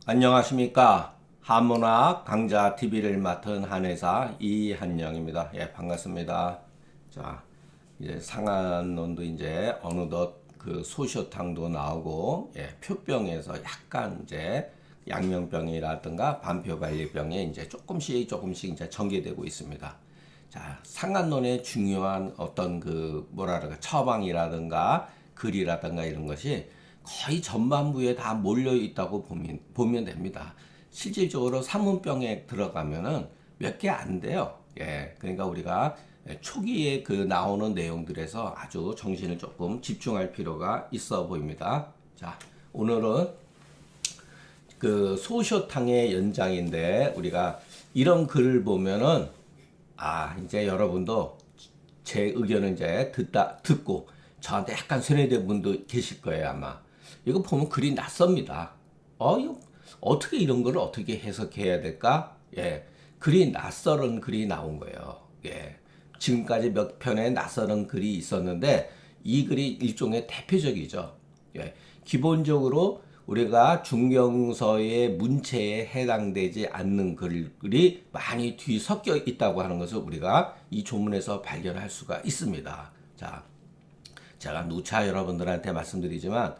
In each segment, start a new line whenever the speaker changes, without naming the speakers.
안녕하십니까. 한문학 강좌 TV를 맡은 한의사 이한영입니다. 예, 반갑습니다. 자, 이제 상한론도 이제 어느덧 그 소쇼탕도 나오고, 예, 표병에서 약간 이제 양명병이라든가 반표발리병에 이제 조금씩 이제 전개되고 있습니다. 자, 상한론의 중요한 어떤 그 뭐라 그럴까 처방이라든가 글이라든가 이런 것이 거의 전반부에 다 몰려 있다고 보면 됩니다. 실질적으로 산문병에 들어가면은 몇 개 안 돼요. 예, 그러니까 우리가 초기에 그 나오는 내용들에서 아주 정신을 조금 집중할 필요가 있어 보입니다. 자, 오늘은 그 소쇼탕의 연장인데 우리가 이런 글을 보면은 이제 여러분도 제 의견을 이제 듣고 저한테 약간 세뇌된 분도 계실 거예요, 아마. 이거 보면 글이 낯섭니다. 이거 어떻게 이런 걸 어떻게 해석해야 될까? 예. 글이 낯설은 글이 나온 거예요. 예. 지금까지 몇 편의 낯설은 글이 있었는데 이 글이 일종의 대표적이죠. 예. 기본적으로 우리가 중경서의 문체에 해당되지 않는 글이 많이 뒤섞여 있다고 하는 것을 우리가 이 조문에서 발견할 수가 있습니다. 자, 제가 누차 여러분들한테 말씀드리지만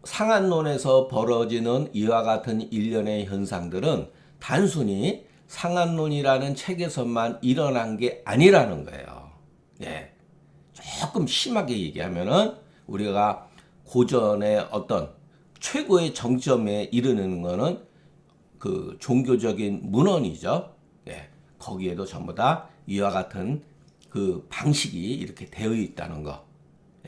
상한론에서 벌어지는 이와 같은 일련의 현상들은 단순히 상한론이라는 책에서만 일어난 게 아니라는 거예요. 예. 조금 심하게 얘기하면은 우리가 고전의 어떤 최고의 정점에 이르는 거는 그 종교적인 문헌이죠. 예. 거기에도 전부 다 이와 같은 그 방식이 이렇게 되어 있다는 거.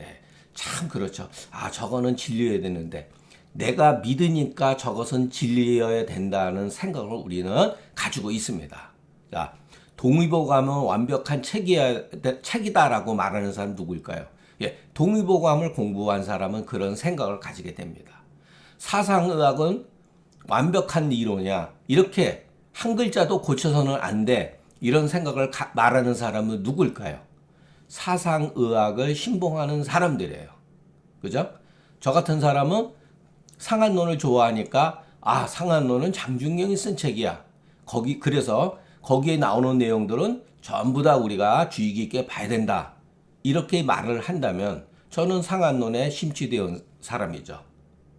예. 참 그렇죠. 저거는 진리여야 되는데 내가 믿으니까 저것은 진리여야 된다는 생각을 우리는 가지고 있습니다. 자, 동의보감은 완벽한 책이다라고 말하는 사람 누구일까요? 예, 동의보감을 공부한 사람은 그런 생각을 가지게 됩니다. 사상의학은 완벽한 이론이야. 이렇게 한 글자도 고쳐서는 안 돼. 이런 생각을 말하는 사람은 누구일까요? 사상의학을 신봉하는 사람들이에요. 그죠? 저 같은 사람은 상한론을 좋아하니까 상한론은 장준경이 쓴 책이야. 그래서 거기에 나오는 내용들은 전부 다 우리가 주의 깊게 봐야 된다. 이렇게 말을 한다면 저는 상한론에 심취되어 사람이죠.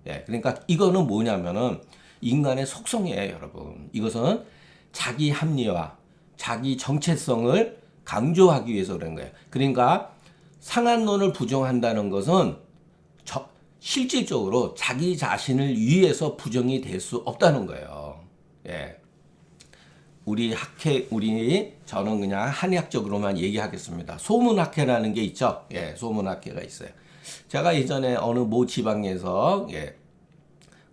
예, 그러니까 이거는 뭐냐면은 인간의 속성이에요, 여러분. 이것은 자기 합리화, 자기 정체성을 강조하기 위해서 그런 거예요. 그러니까 상한론을 부정한다는 것은 실질적으로 자기 자신을 위해서 부정이 될 수 없다는 거예요. 예. 저는 그냥 한의학적으로만 얘기하겠습니다. 소문학회라는 게 있죠. 예, 소문학회가 있어요. 제가 예전에 어느 모 지방에서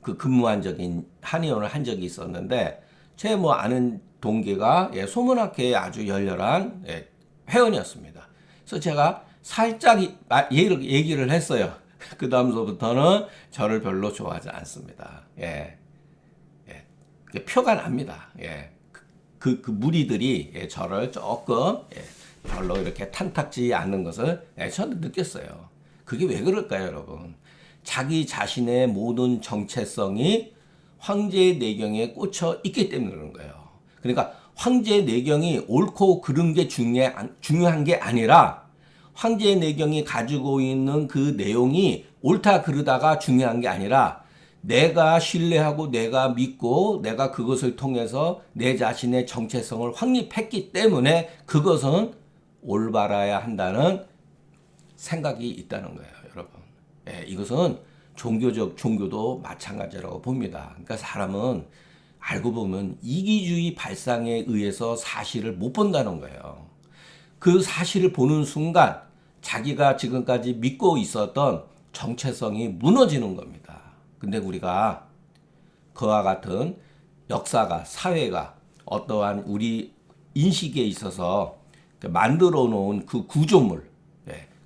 그 근무한 적인 한의원을 한 적이 있었는데 제 아는 동기가 소문학회의 아주 열렬한 회원이었습니다. 그래서 제가 살짝 얘기를 했어요. 그 다음서부터는 저를 별로 좋아하지 않습니다. 예, 표가 납니다. 예, 그 무리들이 저를 조금 별로 이렇게 탐탁지 않는 것을 저는 느꼈어요. 그게 왜 그럴까요, 여러분? 자기 자신의 모든 정체성이 황제의 내경에 꽂혀 있기 때문에 그런 거예요. 그러니까 황제의 내경이 옳고 그른 게 중요한 게 아니라 황제의 내경이 가지고 있는 그 내용이 옳다 그르다가 중요한 게 아니라 내가 신뢰하고 내가 믿고 내가 그것을 통해서 내 자신의 정체성을 확립했기 때문에 그것은 올바라야 한다는 생각이 있다는 거예요, 여러분. 예, 이것은 종교도 마찬가지라고 봅니다. 그러니까 사람은 알고 보면 이기주의 발상에 의해서 사실을 못 본다는 거예요. 그 사실을 보는 순간 자기가 지금까지 믿고 있었던 정체성이 무너지는 겁니다. 근데 우리가 그와 같은 역사가, 사회가 어떠한 우리 인식에 있어서 만들어 놓은 그 구조물,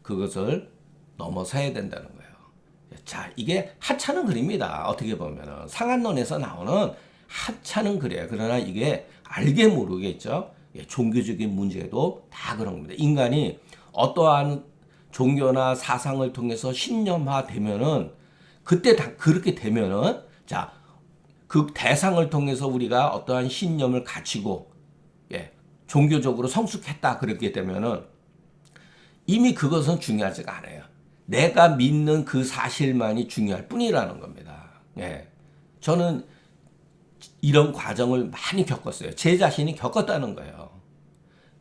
그것을 넘어서야 된다는 거예요. 자, 이게 하찮은 글입니다. 어떻게 보면 상한론에서 나오는 하찮은 글이에요. 그러나 이게 알게 모르겠죠. 종교적인 문제도 다 그런 겁니다. 인간이 어떠한 종교나 사상을 통해서 신념화되면은 그때 다 그렇게 되면은 자, 그 대상을 통해서 우리가 어떠한 신념을 갖추고 예, 종교적으로 성숙했다 그렇게 되면은 이미 그것은 중요하지가 않아요. 내가 믿는 그 사실만이 중요할 뿐이라는 겁니다. 예. 저는 이런 과정을 많이 겪었어요. 제 자신이 겪었다는 거예요.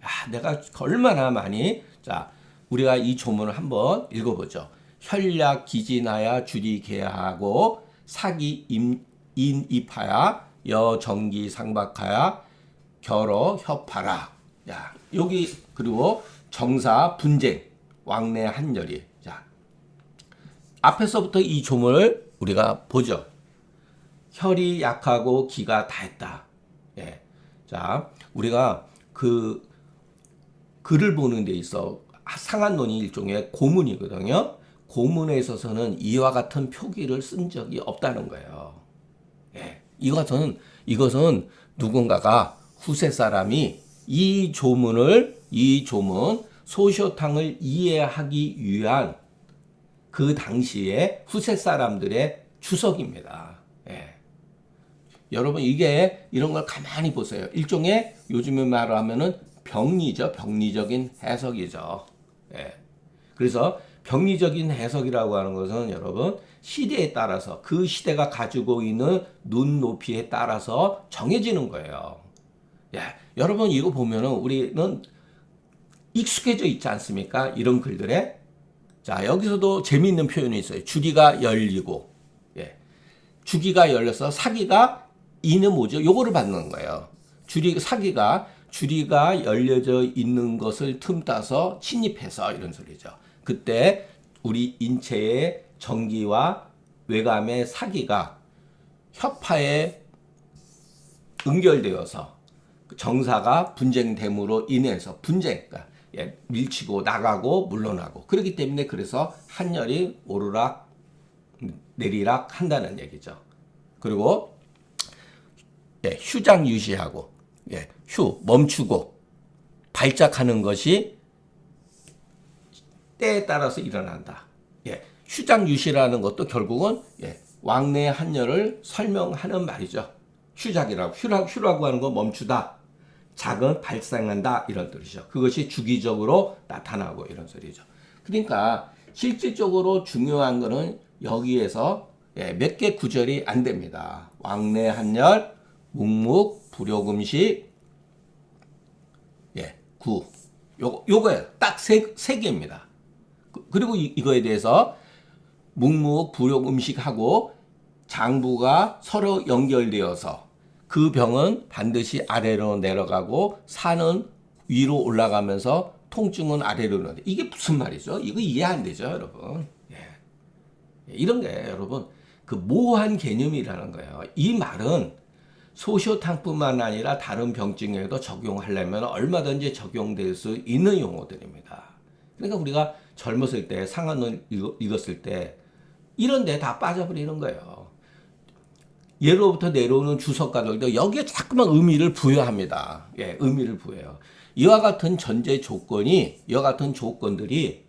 야, 내가 얼마나 많이. 자, 우리가 이 조문을 한번 읽어보죠. 혈약 기진하야 주리개하고 사기 인입하야 여정기 상박하야 결어 협하라. 야, 여기 그리고 정사 분쟁 왕래 한열이. 자, 앞에서부터 이 조문을 우리가 보죠. 혈이 약하고 기가 다했다. 예. 자, 우리가 그 글을 보는 데 있어 상한론이 일종의 고문이거든요. 고문에 있어서는 이와 같은 표기를 쓴 적이 없다는 거예요. 예. 이것은 누군가가 후세 사람이 이 조문 소쇼탕을 이해하기 위한 그 당시에 후세 사람들의 주석입니다. 예. 여러분 이게 이런 걸 가만히 보세요. 일종의 요즘에 말하면은 병리죠. 병리적인 해석이죠. 예. 그래서 병리적인 해석이라고 하는 것은 여러분 시대에 따라서 그 시대가 가지고 있는 눈높이에 따라서 정해지는 거예요. 예. 여러분 이거 보면은 우리는 익숙해져 있지 않습니까? 이런 글들에. 자, 여기서도 재미있는 표현이 있어요. 주기가 열리고, 예. 주기가 열려서 사기가 이는 뭐죠? 요거를 받는 거예요. 주리가 열려져 있는 것을 틈타서 침입해서 이런 소리죠. 그때 우리 인체의 정기와 외감의 사기가 협파에 연결되어서 정사가 분쟁됨으로 인해서 분쟁가 예, 밀치고 나가고 물러나고 그렇기 때문에 그래서 한열이 오르락 내리락 한다는 얘기죠. 그리고 예, 휴장 유시하고 예, 멈추고 발작하는 것이 때에 따라서 일어난다. 예, 휴장 유시라는 것도 결국은 예, 왕래 한열을 설명하는 말이죠. 휴라고 하는 건 멈추다. 작은 발생한다 이런 뜻이죠. 그것이 주기적으로 나타나고 이런 소리죠. 그러니까 실질적으로 중요한 거는 여기에서 예, 몇 개 구절이 안 됩니다. 왕래 한열, 묵묵, 불욕음식, 예, 구. 요거예요. 딱 세 개입니다. 그리고 이거에 대해서 묵묵, 불욕음식하고 장부가 서로 연결되어서 그 병은 반드시 아래로 내려가고 산은 위로 올라가면서 통증은 아래로 내려가는데 이게 무슨 말이죠? 이거 이해 안 되죠, 여러분. 예. 이런 게 여러분 그 모호한 개념이라는 거예요. 이 말은 소쇼탕뿐만 아니라 다른 병증에도 적용하려면 얼마든지 적용될 수 있는 용어들입니다. 그러니까 우리가 젊었을 때 상한론 읽었을 때 이런 데 다 빠져버리는 거예요. 예로부터 내려오는 주석가들도 여기에 자꾸만 의미를 부여합니다. 예, 의미를 부여해요. 이와 같은 조건들이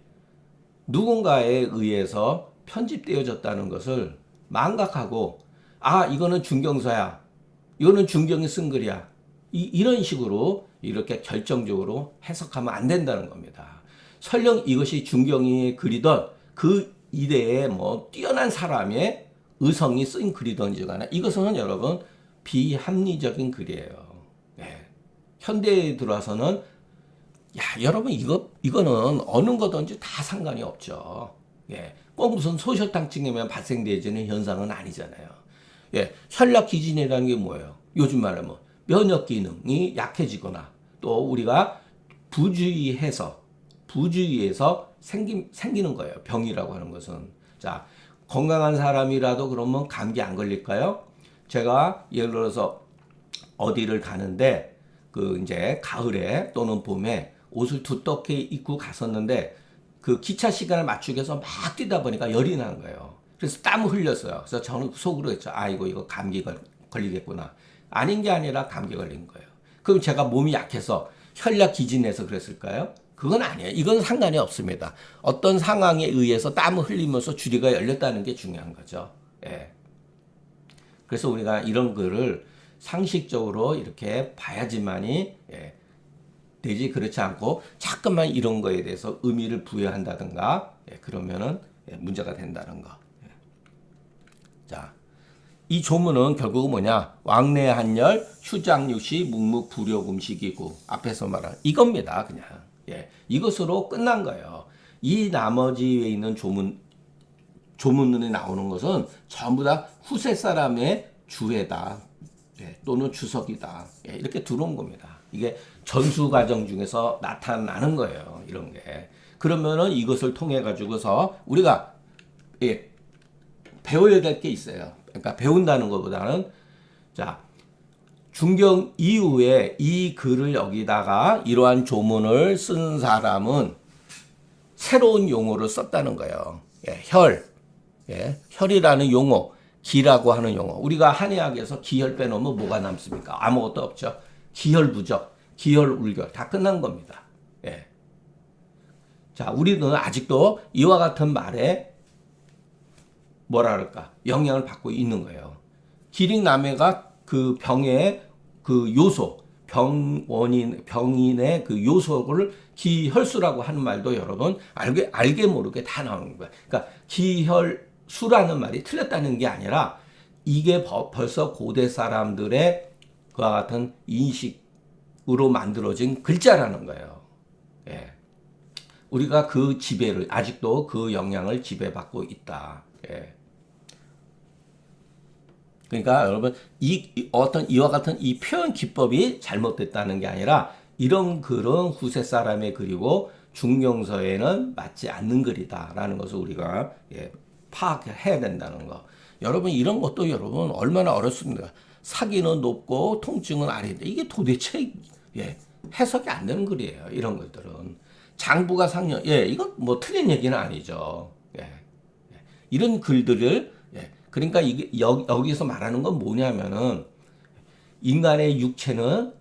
누군가에 의해서 편집되어졌다는 것을 망각하고, 아, 이거는 중경서야. 이거는 중경이 쓴 글이야. 이런 식으로 이렇게 결정적으로 해석하면 안 된다는 겁니다. 설령 이것이 중경의 글이던 그 이래에 뛰어난 사람의 의성이 쓴 글이든지 간에 이것은 여러분 비합리적인 글이에요. 네. 현대에 들어와서는 여러분 이거는 어느 거든지 다 상관이 없죠. 예. 꼭 무슨 소셜탕증이면 발생되지는 현상은 아니잖아요. 예. 혈락 기진이라는 게 뭐예요? 요즘 말하면 면역 기능이 약해지거나 또 우리가 부주의해서 생기는 거예요. 병이라고 하는 것은. 자, 건강한 사람이라도 그러면 감기 안 걸릴까요? 제가 예를 들어서 어디를 가는데 이제 가을에 또는 봄에 옷을 두텁게 입고 갔었는데 그 기차 시간을 맞추기 위해서 막 뛰다 보니까 열이 난 거예요. 그래서 땀을 흘렸어요. 그래서 저는 속으로 했죠. 이거 감기 걸리겠구나. 아닌 게 아니라 감기 걸린 거예요. 그럼 제가 몸이 약해서 혈약 기진해서 그랬을까요? 그건 아니에요. 이건 상관이 없습니다. 어떤 상황에 의해서 땀을 흘리면서 주리가 열렸다는 게 중요한 거죠. 예. 그래서 우리가 이런 글을 상식적으로 이렇게 봐야지만이 되지, 그렇지 않고 자꾸만 이런 거에 대해서 의미를 부여한다든가 그러면은 문제가 된다는 거. 자, 이 조문은 결국은 뭐냐? 왕래한열, 휴장육시, 묵묵부력음식이고 앞에서 말한 이겁니다. 그냥 이것으로 끝난 거예요. 이 나머지에 있는 조문에 나오는 것은 전부 다 후세 사람의 주해다. 또는 주석이다. 이렇게 들어온 겁니다. 이게 전수 과정 중에서 나타나는 거예요. 이런 게. 그러면은 이것을 통해 가지고서 우리가 배워야 될 게 있어요. 그러니까 배운다는 것보다는 자, 중경 이후에 이 글을 여기다가 이러한 조문을 쓴 사람은 새로운 용어를 썼다는 거예요. 혈이라는 용어, 기라고 하는 용어. 우리가 한의학에서 기혈 빼놓으면 뭐가 남습니까? 아무것도 없죠. 기혈부적, 기혈울결 다 끝난 겁니다. 자, 우리는 아직도 이와 같은 말에 뭐라 그럴까? 영향을 받고 있는 거예요. 기릭남해가 그 병의 그 요소, 병인의 그 요소를 기혈수라고 하는 말도 여러분 알게 모르게 다 나오는 거예요. 그러니까 기혈수라는 말이 틀렸다는 게 아니라 이게 벌써 고대 사람들의 그와 같은 인식으로 만들어진 글자라는 거예요. 우리가 그 지배를, 아직도 그 영향을 지배받고 있다. 그러니까 여러분 어떤 이와 같은 이 표현 기법이 잘못됐다는 게 아니라 이런 글은 후세 사람의 글이고 중경서에는 맞지 않는 글이다라는 것을 우리가 파악해야 된다는 거. 여러분 이런 것도 여러분 얼마나 어렵습니까? 사기는 높고 통증은 아래인데 이게 도대체 해석이 안 되는 글이에요. 이런 것들은 장부가 상년 이건 뭐 틀린 얘기는 아니죠. 이런 글들을 그러니까 이게 여기서 말하는 건 뭐냐면은 인간의 육체는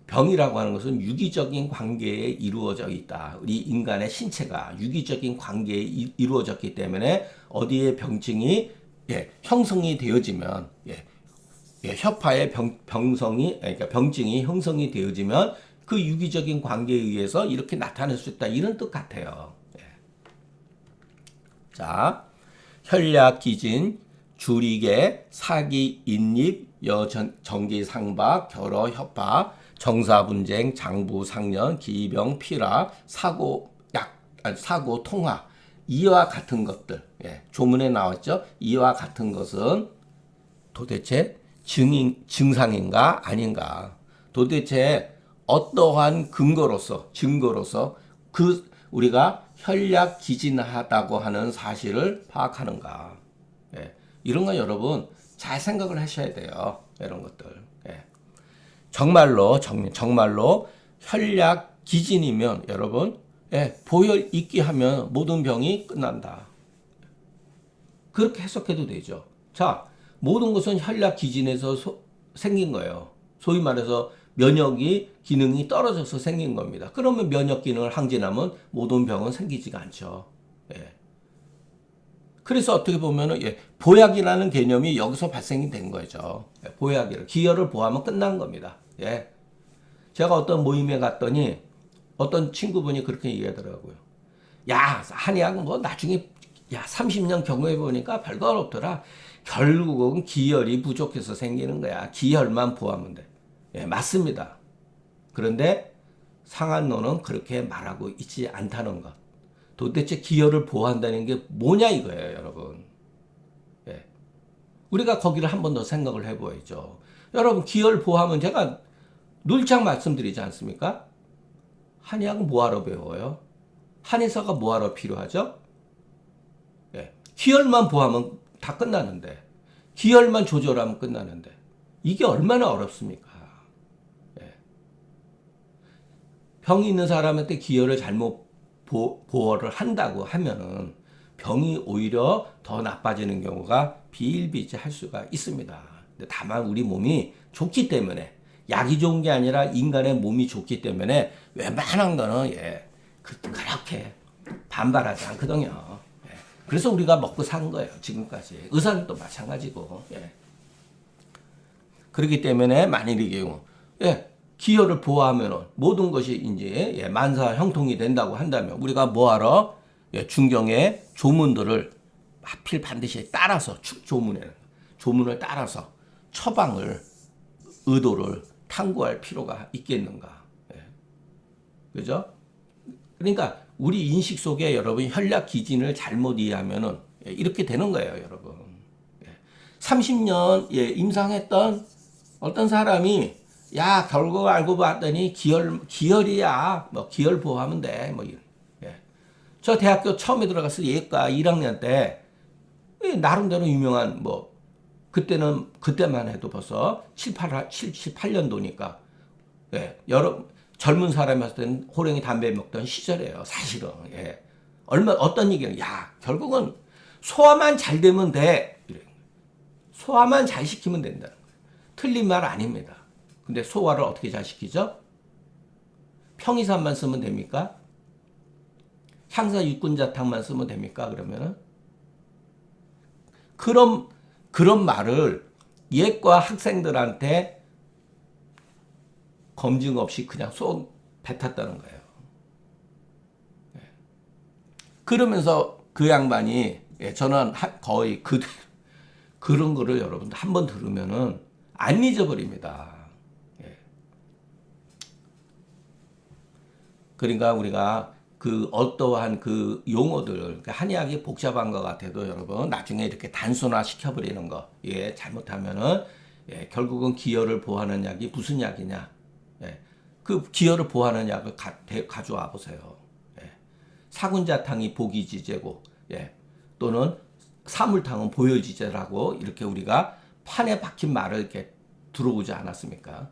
병이라고 하는 것은 유기적인 관계에 이루어져 있다. 우리 인간의 신체가 유기적인 관계에 이루어졌기 때문에 어디에 병증이 형성이 되어지면 혈파의 그러니까 병증이 형성이 되어지면 그 유기적인 관계에 의해서 이렇게 나타날 수 있다. 이런 뜻 같아요. 자, 혈약 기진, 주리개, 사기, 인립, 정기 상박, 결어, 협박, 정사분쟁, 장부, 상년, 기병, 피라, 사고, 통화 이와 같은 것들 조문에 나왔죠. 이와 같은 것은 도대체 증상인가 아닌가? 도대체 어떠한 증거로서 그 우리가 혈약 기진하다고 하는 사실을 파악하는가? 이런 거 여러분 잘 생각을 하셔야 돼요. 이런 것들. 정말로 혈약 기진이면 여러분 보혈 있기 하면 모든 병이 끝난다. 그렇게 해석해도 되죠. 자, 모든 것은 혈약 기진에서 생긴 거예요. 소위 말해서 면역이 기능이 떨어져서 생긴 겁니다. 그러면 면역 기능을 항진하면 모든 병은 생기지가 않죠. 그래서 어떻게 보면은 보약이라는 개념이 여기서 발생이 된 거죠. 보약이라 기혈을 보하면 끝난 겁니다. 제가 어떤 모임에 갔더니 어떤 친구분이 그렇게 얘기하더라고요. 야, 한의학은 뭐 나중에 30년 경험해 보니까 별거 없더라. 결국은 기혈이 부족해서 생기는 거야. 기혈만 보하면 돼. 맞습니다. 그런데 상한론은 그렇게 말하고 있지 않다는 것. 도대체 기혈을 보호한다는 게 뭐냐 이거예요, 여러분. 우리가 거기를 한 번 더 생각을 해봐야죠. 여러분, 기혈 보호하면 제가 늘상 말씀드리지 않습니까? 한의학은 뭐하러 배워요? 한의사가 뭐하러 필요하죠? 기혈만 보호하면 다 끝나는데, 기혈만 조절하면 끝나는데, 이게 얼마나 어렵습니까? 병이 있는 사람한테 기혈을 잘못 보호를 한다고 하면은 병이 오히려 더 나빠지는 경우가 비일비재할 수가 있습니다. 근데 다만 우리 몸이 좋기 때문에 약이 좋은 게 아니라 인간의 몸이 좋기 때문에 웬만한 거는 그렇게 반발하지 않거든요. 그래서 우리가 먹고 산 거예요. 지금까지. 의사는 또 마찬가지고. 그렇기 때문에 만일 이 경우 기혈을 보호하면 모든 것이 이제 만사 형통이 된다고 한다면 우리가 뭐하러 중경의 조문들을 하필 반드시 따라서 조문을 따라서 처방을 의도를 탐구할 필요가 있겠는가? 그죠? 그러니까 우리 인식 속에 여러분 혈약 기진을 잘못 이해하면은 이렇게 되는 거예요, 여러분. 30년 임상했던 어떤 사람이 야 결국 알고 봤더니 기혈이야 뭐 기혈 보호하면 돼 뭐 이런. 저 대학교 처음에 들어가서 예과 1학년 때 나름대로 유명한 뭐 그때만 해도 벌써 78년도니까 여러 젊은 사람이 했을 때는 호랭이 담배 먹던 시절이에요 사실은. 어떤 얘기는 야 결국은 소화만 잘 되면 돼. 소화만 잘 시키면 된다는 거예요. 틀린 말 아닙니다. 근데 소화를 어떻게 잘 시키죠? 평이산만 쓰면 됩니까? 향사 육군자탕만 쓰면 됩니까? 그러면은 그런 말을 예과 학생들한테 검증 없이 그냥 쏙 뱉었다는 거예요. 그러면서 그 양반이 저는 거의 그런 거를 여러분들 한번 들으면은 안 잊어버립니다. 그러니까 우리가 그 어떠한 그 용어들 한의학이 복잡한 것 같아도 여러분 나중에 이렇게 단순화 시켜버리는 거 잘못하면은 결국은 기혈을 보호하는 약이 무슨 약이냐 그 기혈을 보호하는 약을 가져와 보세요. 사군자탕이 보기지제고 또는 사물탕은 보혈지제라고 이렇게 우리가 판에 박힌 말을 이렇게 들어오지 않았습니까?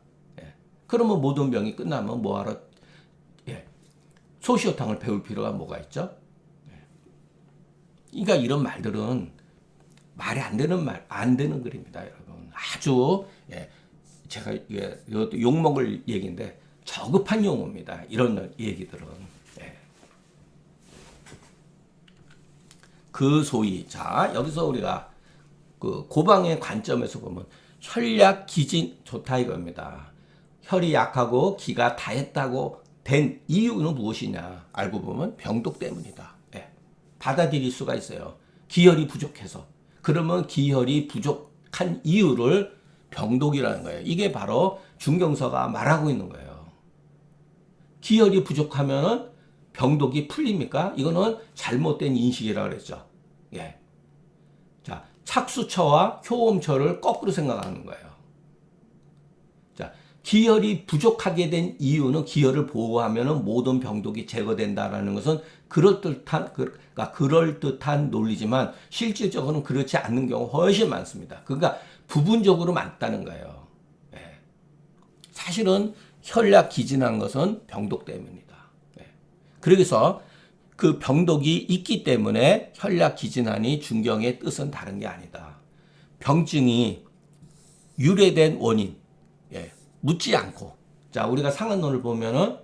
그러면 모든 병이 끝나면 뭐하러 소시오탕을 배울 필요가 뭐가 있죠? 그러니까 이런 말들은 말이 안 되는 글입니다, 여러분. 아주 제가 욕먹을 얘기인데 저급한 용어입니다. 이런 얘기들은. 그 소위 자 여기서 우리가 그 고방의 관점에서 보면 혈약 기진 좋다 이겁니다. 혈이 약하고 기가 다했다고 된 이유는 무엇이냐? 알고 보면 병독 때문이다. 받아들일 수가 있어요. 기혈이 부족해서. 그러면 기혈이 부족한 이유를 병독이라는 거예요. 이게 바로 중경서가 말하고 있는 거예요. 기혈이 부족하면은 병독이 풀립니까? 이거는 잘못된 인식이라고 그랬죠. 자, 착수처와 효험처를 거꾸로 생각하는 거예요. 자, 기혈이 부족하게 된 이유는 기혈을 보호하면 모든 병독이 제거된다라는 것은 그럴듯한 논리지만 실질적으로는 그렇지 않는 경우가 훨씬 많습니다. 그러니까 부분적으로 많다는 거예요. 사실은 혈약 기진한 것은 병독 때문이다. 그래서 그 병독이 있기 때문에 혈약 기진하니 중경의 뜻은 다른 게 아니다. 병증이 유래된 원인 묻지 않고 자 우리가 상한론을 보면은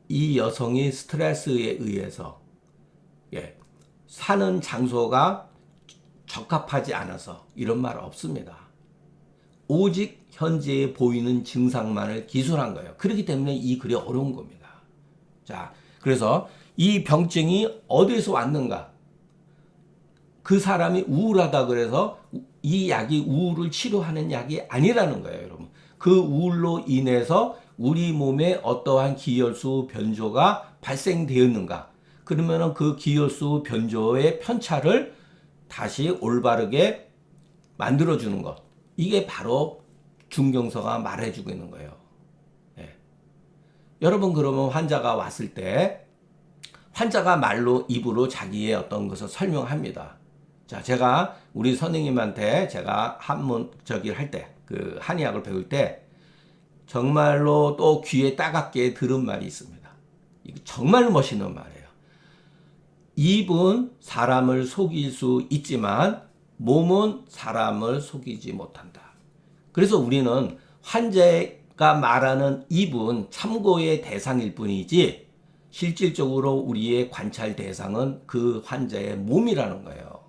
이 여성이 스트레스에 의해서 사는 장소가 적합하지 않아서 이런 말 없습니다. 오직 현재에 보이는 증상만을 기술한 거예요. 그렇기 때문에 이 글이 어려운 겁니다. 자 그래서 이 병증이 어디서 왔는가? 그 사람이 우울하다 그래서 이 약이 우울을 치료하는 약이 아니라는 거예요, 여러분. 그 우울로 인해서 우리 몸에 어떠한 기혈수 변조가 발생되었는가? 그러면은 그 기혈수 변조의 편차를 다시 올바르게 만들어주는 것. 이게 바로 중경서가 말해주고 있는 거예요. 여러분 그러면 환자가 왔을 때 환자가 말로 입으로 자기의 어떤 것을 설명합니다. 자, 제가 우리 선생님한테 제가 할 때, 그 한의학을 배울 때 정말로 또 귀에 따갑게 들은 말이 있습니다. 이거 정말 멋있는 말이에요. 입은 사람을 속일 수 있지만 몸은 사람을 속이지 못한다. 그래서 우리는 환자가 말하는 입은 참고의 대상일 뿐이지 실질적으로 우리의 관찰 대상은 그 환자의 몸이라는 거예요.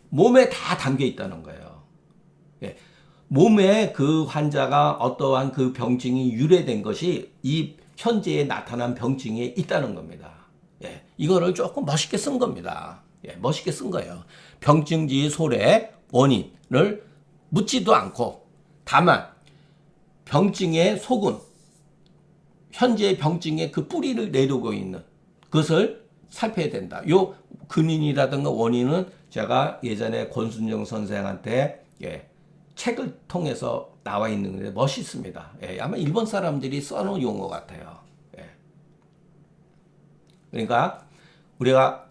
몸에 다 담겨 있다는 거예요. 몸에 그 환자가 어떠한 그 병증이 유래된 것이 이 현재에 나타난 병증에 있다는 겁니다. 예, 이거를 조금 멋있게 쓴 겁니다. 예, 멋있게 쓴 거예요. 병증지 소래 원인을 묻지도 않고 다만 병증의 속은 현재 병증의 그 뿌리를 내두고 있는 그것을 살펴야 된다. 요 근인이라든가 원인은 제가 예전에 권순정 선생한테 책을 통해서 나와 있는 건데 멋있습니다. 아마 일본 사람들이 써놓은 용어 같아요. 그러니까 우리가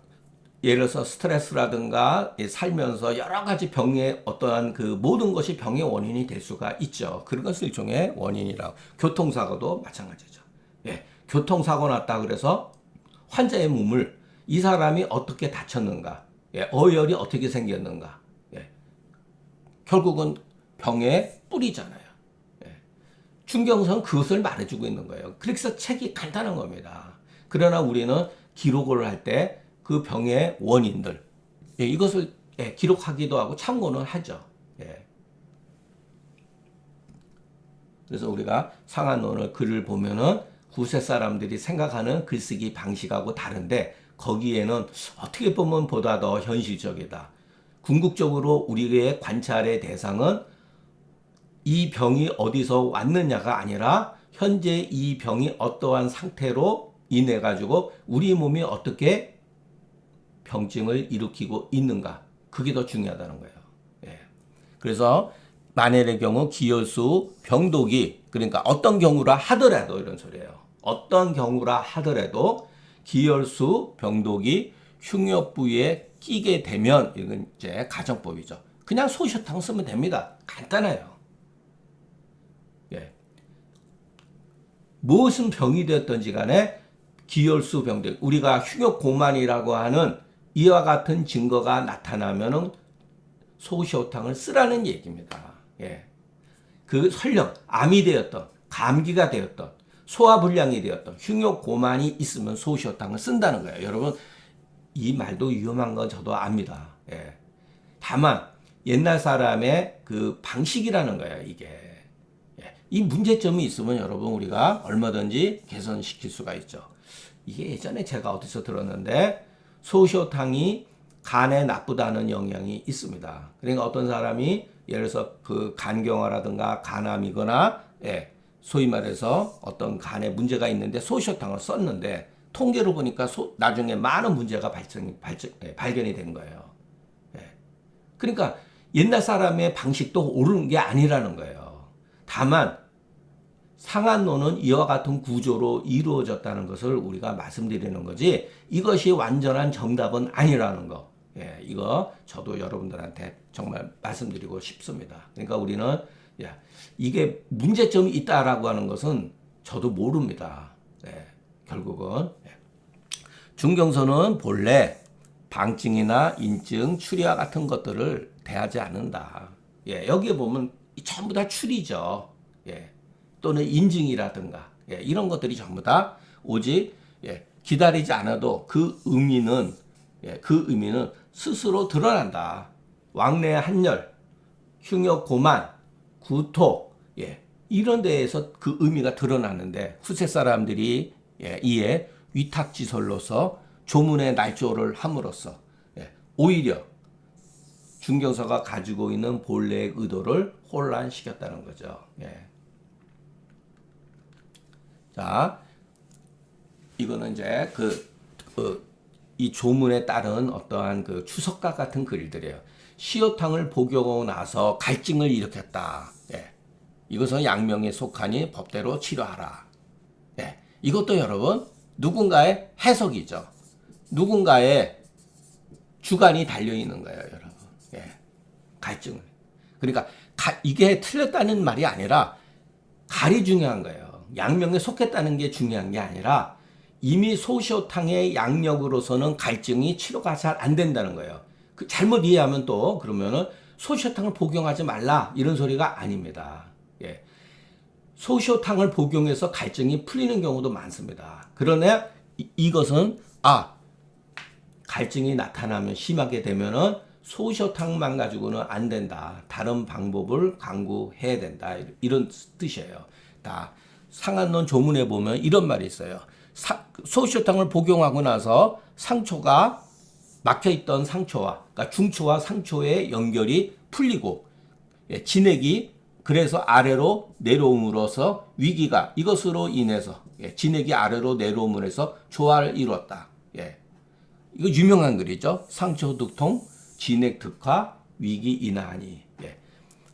예를 들어서 스트레스라든가 살면서 여러 가지 병의 어떠한 그 모든 것이 병의 원인이 될 수가 있죠. 그런 것을 일종의 원인이라고. 교통사고도 마찬가지죠. 교통사고 났다 그래서 환자의 몸을 이 사람이 어떻게 다쳤는가, 어혈이 어떻게 생겼는가, 결국은 병의 뿌리잖아요. 중경선 그것을 말해주고 있는 거예요. 그래서 책이 간단한 겁니다. 그러나 우리는 기록을 할 때 그 병의 원인들 이것을 기록하기도 하고 참고는 하죠. 그래서 우리가 상한론을 글을 보면은 구세 사람들이 생각하는 글쓰기 방식하고 다른데 거기에는 어떻게 보면 보다 더 현실적이다. 궁극적으로 우리의 관찰의 대상은 이 병이 어디서 왔느냐가 아니라 현재 이 병이 어떠한 상태로 인해 가지고 우리 몸이 어떻게 병증을 일으키고 있는가. 그게 더 중요하다는 거예요. 그래서 만일의 경우 기혈수 병독이 그러니까 어떤 경우라 하더라도 이런 소리예요. 어떤 경우라 하더라도 기혈수 병독이 흉역 부위에 끼게 되면 이건 이제 가정법이죠. 그냥 소셔탕 쓰면 됩니다. 간단해요. 무엇은 병이 되었던지 간에 기혈수 병독 우리가 흉역 고만이라고 하는 이와 같은 증거가 나타나면은 소시오탕을 쓰라는 얘기입니다. 그 설령 암이 되었던 감기가 되었던 소화불량이 되었던 흉역 고만이 있으면 소시오탕을 쓴다는 거예요. 여러분 이 말도 위험한 건 저도 압니다. 다만 옛날 사람의 그 방식이라는 거예요. 이게 이 문제점이 있으면 여러분 우리가 얼마든지 개선시킬 수가 있죠. 이게 예전에 제가 어디서 들었는데 소시오탕이 간에 나쁘다는 영향이 있습니다. 그러니까 어떤 사람이 예를 들어서 그 간경화라든가 간암이거나 소위 말해서 어떤 간에 문제가 있는데 소시오탕을 썼는데 통계로 보니까 나중에 많은 문제가 발견이 된 거예요. 그러니까 옛날 사람의 방식도 옳은 게 아니라는 거예요. 다만 상한론은 이와 같은 구조로 이루어졌다는 것을 우리가 말씀드리는 거지 이것이 완전한 정답은 아니라는 거. 이거 저도 여러분들한테 정말 말씀드리고 싶습니다. 그러니까 우리는 이게 문제점이 있다라고 하는 것은 저도 모릅니다. 결국은 중경선은 본래 방증이나 인증, 추리와 같은 것들을 대하지 않는다. 여기에 보면 전부 다 추리죠. 또는 인증이라든가 이런 것들이 전부 다 오직 기다리지 않아도 그 의미는 스스로 드러난다. 왕래 한열, 흉역 고만, 구토 이런 데에서 그 의미가 드러나는데 후세 사람들이 이에 위탁지설로서 조문의 날조를 함으로써 오히려 중경서가 가지고 있는 본래의 의도를 혼란시켰다는 거죠. 자, 이거는 이제 이 조문에 따른 어떠한 그 추석과 같은 글들이에요. 시효탕을 복용하고 나서 갈증을 일으켰다. 이것은 양명에 속하니 법대로 치료하라. 이것도 여러분 누군가의 해석이죠. 누군가의 주관이 달려 있는 거예요, 여러분. 갈증을. 그러니까 이게 틀렸다는 말이 아니라 갈이 중요한 거예요. 양명에 속했다는 게 중요한 게 아니라 이미 소시오탕의 양력으로서는 갈증이 치료가 잘 안 된다는 거예요. 잘못 이해하면 또 그러면은 소시오탕을 복용하지 말라 이런 소리가 아닙니다. 소시오탕을 복용해서 갈증이 풀리는 경우도 많습니다. 그러나 이것은 갈증이 나타나면 심하게 되면은 소셔탕만 가지고는 안 된다. 다른 방법을 강구해야 된다. 이런 뜻이에요. 다 상한론 조문에 보면 이런 말이 있어요. 소셔탕을 복용하고 나서 상처가 막혀있던 상처와, 그러니까 중초와 상초의 연결이 풀리고, 진액이 그래서 아래로 내려옴으로써 위기가 이것으로 인해서, 진액이 아래로 내려옴으로 해서 조화를 이루었다. 이거 유명한 글이죠. 상처 득통, 진액 득화, 위기 인하하니.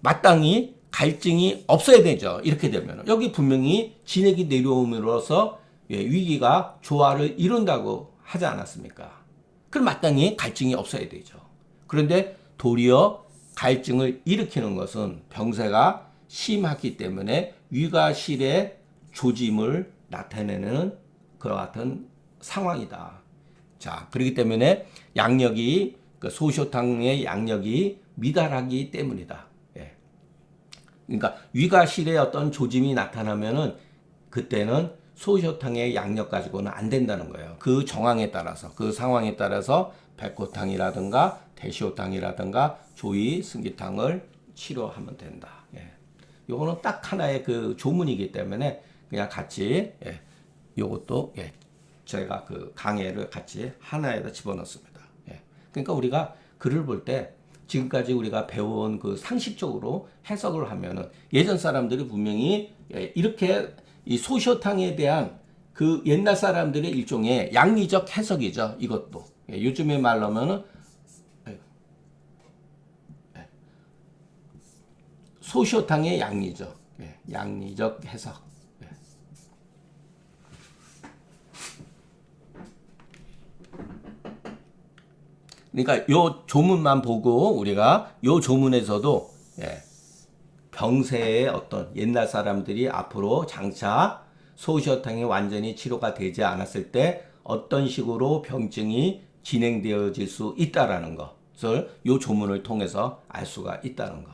마땅히 갈증이 없어야 되죠. 이렇게 되면 여기 분명히 진액이 내려옴으로써 위기가 조화를 이룬다고 하지 않았습니까? 그럼 마땅히 갈증이 없어야 되죠. 그런데 도리어 갈증을 일으키는 것은 병세가 심하기 때문에 위가실의 조짐을 나타내는 그와 같은 상황이다. 자, 그렇기 때문에 양력이, 소쇼탕의 양력이 미달하기 때문이다. 그러니까 위가실의 어떤 조짐이 나타나면은 그때는 소쇼탕의 양력 가지고는 안 된다는 거예요. 그 정황에 따라서, 그 상황에 따라서 백호탕이라든가 대시호탕이라든가 조위, 승기탕을 치료하면 된다. 요거는 딱 하나의 그 조문이기 때문에 그냥 같이, 요것도, 제가 그 강해를 같이 하나에다 집어넣습니다. 그러니까 우리가 글을 볼 때 지금까지 우리가 배운 그 상식적으로 해석을 하면은 예전 사람들이 분명히 이렇게 이 소셔탕에 대한 그 옛날 사람들의 일종의 양리적 해석이죠. 이것도. 요즘에 말로 하면은 소셔탕의 양리죠. 양리적 해석. 그러니까 요 조문만 보고 우리가 요 조문에서도 병세의 어떤 옛날 사람들이 앞으로 장차 소시어탕이 완전히 치료가 되지 않았을 때 어떤 식으로 병증이 진행되어질 수 있다라는 것을 요 조문을 통해서 알 수가 있다는 거.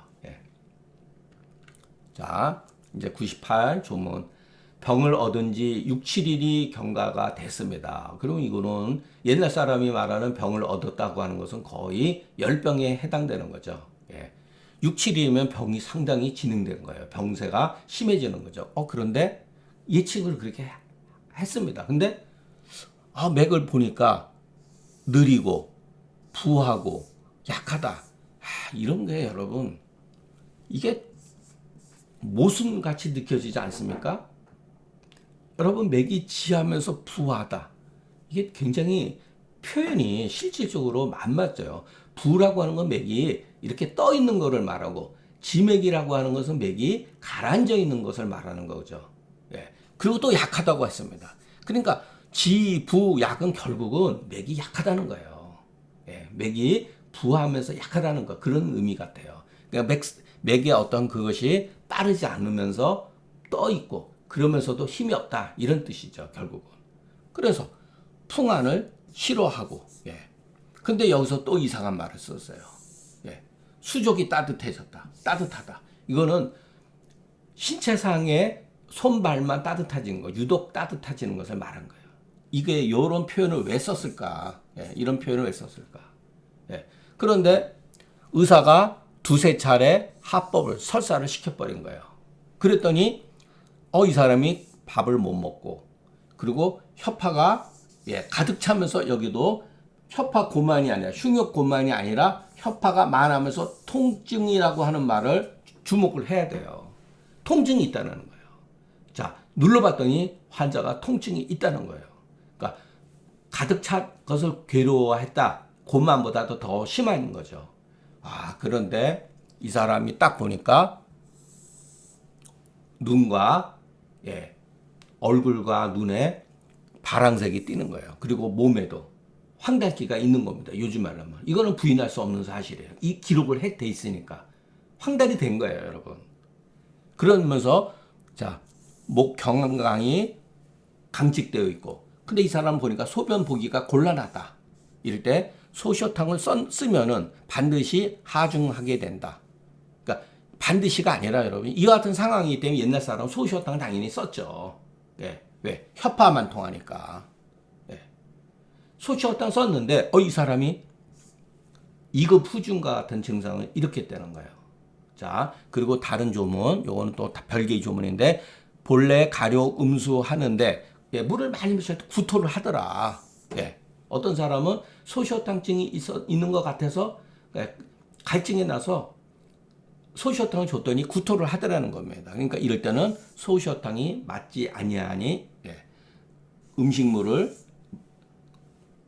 자, 이제 98 조문. 병을 얻은 지 6, 7일이 경과가 됐습니다. 그럼 이거는 옛날 사람이 말하는 병을 얻었다고 하는 것은 거의 열병에 해당되는 거죠. 6, 7일이면 병이 상당히 진행된 거예요. 병세가 심해지는 거죠. 그런데 예측을 그렇게 했습니다. 근데 맥을 보니까 느리고 부하고 약하다. 이런 게 여러분 이게 모순같이 느껴지지 않습니까? 여러분 맥이 지하면서 부하다. 이게 굉장히 표현이 실질적으로 안 맞죠. 부라고 하는 건 맥이 이렇게 떠 있는 거를 말하고 지맥이라고 하는 것은 맥이 가라앉아 있는 것을 말하는 거죠. 그리고 또 약하다고 했습니다. 그러니까 지, 부, 약은 결국은 맥이 약하다는 거예요. 맥이 부하면서 약하다는 거 그런 의미 같아요. 그러니까 맥의 어떤 그것이 빠르지 않으면서 떠 있고 그러면서도 힘이 없다 이런 뜻이죠. 결국은. 그래서 풍안을 싫어하고 근데 여기서 또 이상한 말을 썼어요. 수족이 따뜻해졌다. 따뜻하다. 이거는 신체상의 손발만 따뜻해지는 거, 유독 따뜻해지는 것을 말한 거예요. 이게 이런 표현을 왜 썼을까? 이런 표현을 왜 썼을까? 그런데 의사가 두세 차례 합법을 설사를 시켜버린 거예요. 그랬더니 이 사람이 밥을 못 먹고 그리고 혀파가 가득 차면서 여기도 혀파고만이 아니라 흉욕고만이 아니라 혀파가 많으면서 통증이라고 하는 말을 주목을 해야 돼요. 통증이 있다는 거예요. 자, 눌러봤더니 환자가 통증이 있다는 거예요. 그러니까 가득 찬 것을 괴로워했다. 고만보다도 더 심한 거죠. 그런데 이 사람이 딱 보니까 눈과 얼굴과 눈에 파란색이 띄는 거예요. 그리고 몸에도 황달기가 있는 겁니다. 요즘 말로 하면. 이거는 부인할 수 없는 사실이에요. 이 기록을 돼 있으니까. 황달이 된 거예요, 여러분. 그러면서 자, 목 경강이 강직되어 있고 근데 이 사람 보니까 소변 보기가 곤란하다. 이럴 때 소셔탕을 쓰면은 반드시 하중하게 된다. 그러니까 반드시가 아니라 여러분 이와 같은 상황이기 때문에 옛날 사람은 소셔탕을 당연히 썼죠. 왜? 혀파만 통하니까. 소셔탕 썼는데 이 사람이 2급 후중과 같은 증상은 이렇게 되는 거예요. 자, 그리고 다른 조문, 요거는 또 별개의 조문인데, 본래 가려 음수 하는데, 예, 물을 많이 마셔도 구토를 하더라. 예, 어떤 사람은 소시오탕증이 있는 것 같아서, 예, 갈증이 나서 소시오탕을 줬더니 구토를 하더라는 겁니다. 그러니까 이럴 때는 소시오탕이 맞지 아니하니, 예, 음식물을,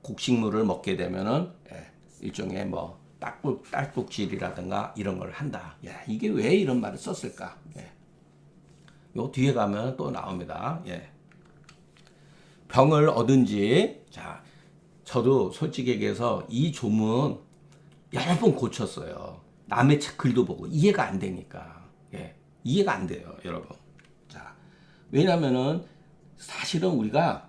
곡식물을 먹게 되면은, 예, 일종의 뭐, 딸꾹질이라든가 이런 걸 한다. 야, 이게 왜 이런 말을 썼을까? 예. 요 뒤에 가면 또 나옵니다. 예. 병을 얻은지, 자, 저도 솔직히 얘기해서 이 조문 여러 번 고쳤어요. 남의 책 글도 보고 이해가 안 되니까. 예. 이해가 안 돼요, 여러분. 자, 왜냐면은 사실은 우리가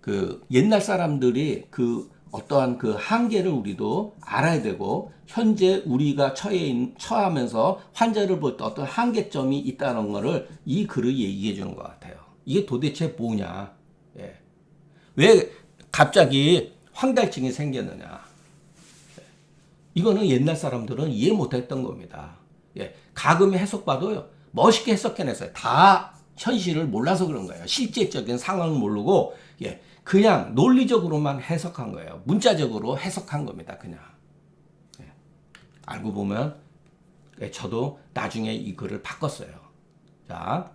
그 옛날 사람들이 그 어떠한 그 한계를 우리도 알아야 되고, 현재 우리가 처하면서 환자를 볼 때 어떤 한계점이 있다는 것을 이 글을 얘기해 주는 것 같아요. 이게 도대체 뭐냐? 예. 왜 갑자기 황달증이 생겼느냐? 이거는 옛날 사람들은 이해 못했던 겁니다. 예. 가금의 해석봐도요, 멋있게 해석해냈어요. 다 현실을 몰라서 그런 거예요. 실제적인 상황을 모르고, 예. 그냥 논리적으로만 해석한 거예요. 문자적으로 해석한 겁니다. 그냥. 예. 알고 보면, 예, 저도 나중에 이 글을 바꿨어요. 자,